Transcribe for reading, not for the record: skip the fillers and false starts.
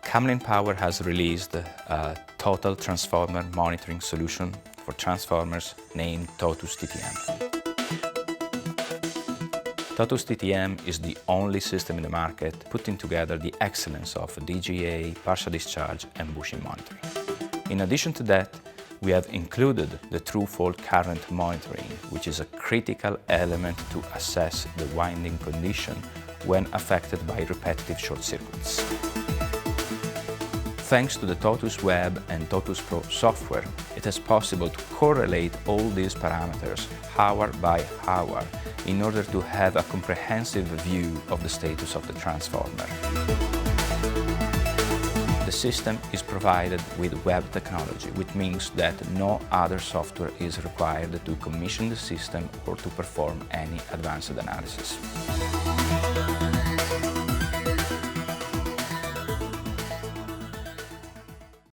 Camlin Power has released a total transformer monitoring solution for transformers named TOTUS TTM. TOTUS TTM is the only system in the market putting together the excellence of DGA, partial discharge and bushing monitoring. In addition to that, we have included the true fault current monitoring, which is a critical element to assess the winding condition when affected by repetitive short circuits. Thanks to the TOTUS Web and TOTUS Pro software, it is possible to correlate all these parameters hour by hour in order to have a comprehensive view of the status of the transformer. The system is provided with web technology, which means that no other software is required to commission the system or to perform any advanced analysis.